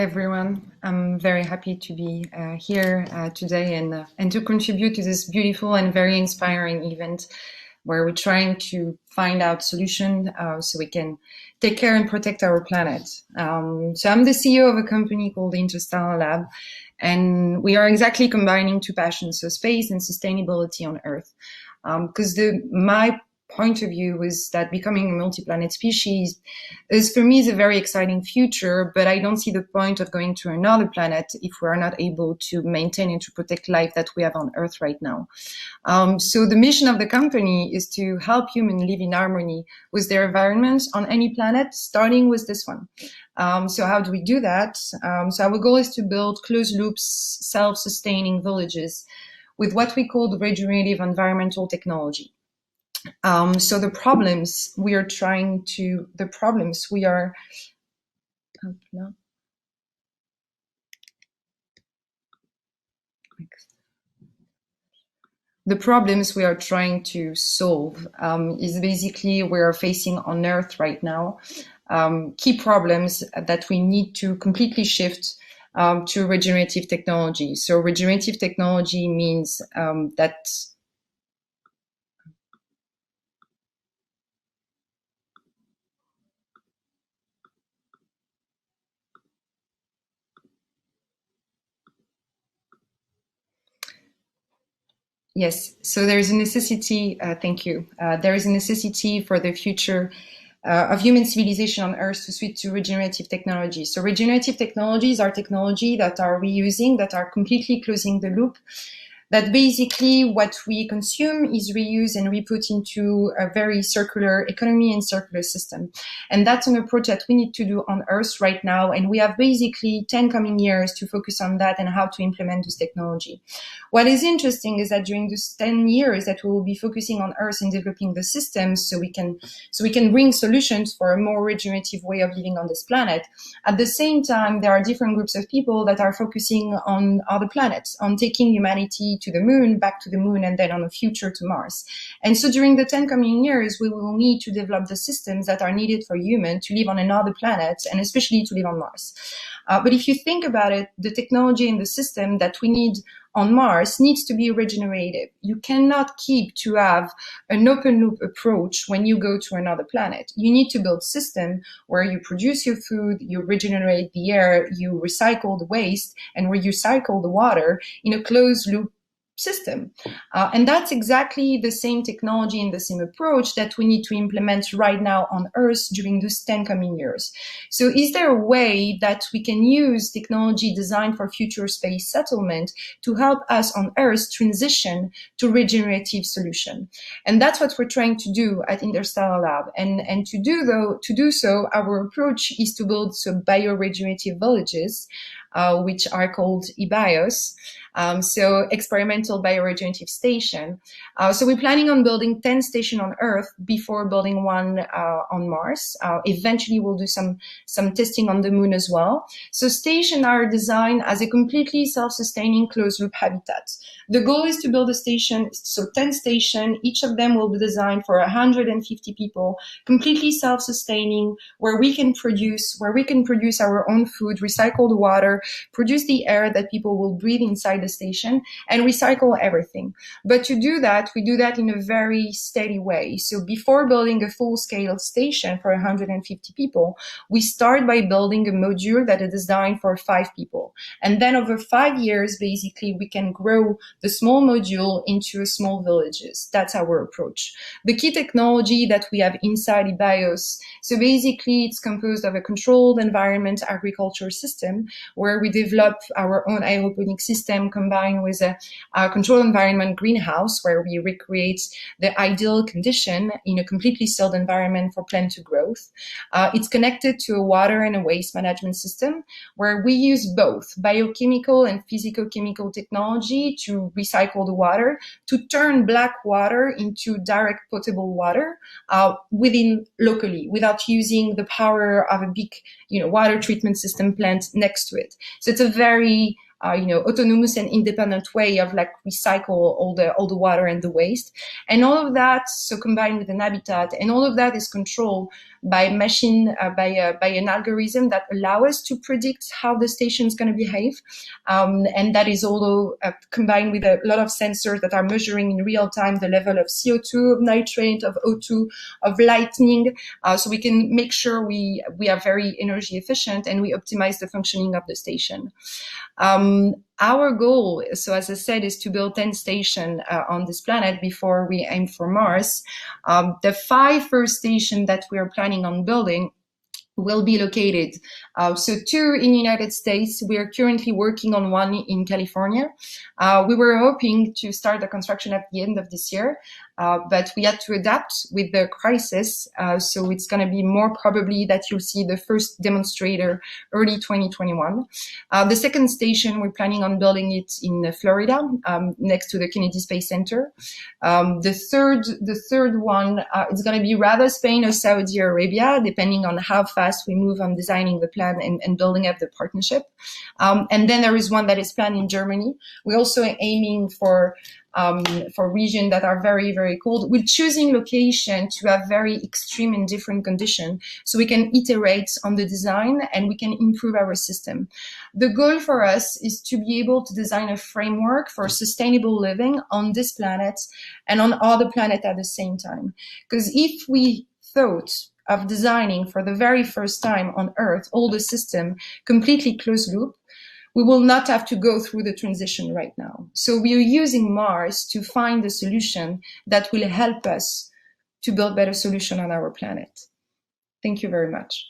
everyone. I'm very happy to be here today and to contribute to this beautiful and very inspiring event where we're trying to find out solutions so we can take care and protect our planet. So I'm the CEO of a company called Interstellar Lab, and we are exactly combining two passions, so space and sustainability on Earth. Because my point of view is that becoming a multi-planet species is, for me, is a very exciting future, but I don't see the point of going to another planet if we are not able to maintain and to protect life that we have on Earth right now. So the mission of the company is to help humans live in harmony with their environment on any planet, starting with this one. So how do we do that? So our goal is to build closed loops, self-sustaining villages with what we call the regenerative environmental technology. So the problems we are trying to solve is basically we are facing on Earth right now. Key problems that we need to completely shift to regenerative technology. So regenerative technology means that yes, so there is a necessity, thank you. There is a necessity for the future of human civilization on Earth to switch to regenerative technology. So regenerative technologies are technology that are reusing, that are completely closing the loop, that basically what we consume is reused and we put into a very circular economy and circular system. And that's an approach that we need to do on Earth right now. And we have basically 10 coming years to focus on that and how to implement this technology. What is interesting is that during these 10 years that we will be focusing on Earth and developing the systems so we can bring solutions for a more regenerative way of living on this planet. At the same time, there are different groups of people that are focusing on other planets, on taking humanity to the moon, back to the moon, and then on the future to Mars. And so during the 10 coming years, we will need to develop the systems that are needed for humans to live on another planet, and especially to live on Mars. But if you think about it, the technology and the system that we need on Mars needs to be regenerative. You cannot keep to have an open loop approach when you go to another planet. You need to build a system where you produce your food, you regenerate the air, you recycle the waste, and where you cycle the water in a closed loop system. And that's exactly the same technology and the same approach that we need to implement right now on Earth during those 10 coming years. So is there a way that we can use technology designed for future space settlement to help us on Earth transition to regenerative solution? And that's what we're trying to do at Interstellar Lab. And to do so, our approach is to build bioregenerative villages, which are called EBIOS. So experimental bioregenerative station. So we're planning on building 10 stations on Earth before building one on Mars. Eventually we'll do some testing on the moon as well. So stations are designed as a completely self-sustaining closed loop habitat. The goal is to build a station, so 10 stations, each of them will be designed for 150 people, completely self-sustaining, where we can produce our own food, recycle the water, produce the air that people will breathe inside the station, and recycle everything. But to do that, we do that in a very steady way. So before building a full-scale station for 150 people, we start by building a module that is designed for 5 people. And then over 5 years, basically, we can grow the small module into a small villages. That's our approach. The key technology that we have inside EBIOS, so basically it's composed of a controlled environment agriculture system where we develop our own aeroponic system combined with a controlled environment greenhouse where we recreate the ideal condition in a completely sealed environment for plant to growth. It's connected to a water and a waste management system where we use both biochemical and physicochemical technology to recycle the water, to turn black water into direct potable water locally without using the power of a big water treatment system plant next to it. So it's a very autonomous and independent way of like recycle all the water and the waste. And all of that, so combined with an habitat, and all of that is controlled by by an algorithm that allow us to predict how the station is going to behave. And that is also combined with a lot of sensors that are measuring in real time the level of CO2, of nitrate, of O2, of lightning, so we can make sure we are very energy efficient and we optimize the functioning of the station. Our goal, so as I said, is to build 10 stations on this planet before we aim for Mars. The 5 first stations that we are planning on building will be located. So 2 in the United States. We are currently working on 1 in California. We were hoping to start the construction at the end of this year, but we had to adapt with the crisis. So it's going to be more probably that you'll see the first demonstrator early 2021. The second station, we're planning on building it in Florida, next to the Kennedy Space Center. The third one, it's going to be rather Spain or Saudi Arabia, depending on how fast we move on designing the plan and building up the partnership. And then there is one that is planned in Germany. We're also aiming for regions that are very, very cold. We're choosing location to have very extreme and different conditions so we can iterate on the design and we can improve our system. The goal for us is to be able to design a framework for sustainable living on this planet and on other planets at the same time. Because if we thought of designing for the very first time on Earth all the system completely closed loop, we will not have to go through the transition right now. So we are using Mars to find a solution that will help us to build better solution on our planet. Thank you very much.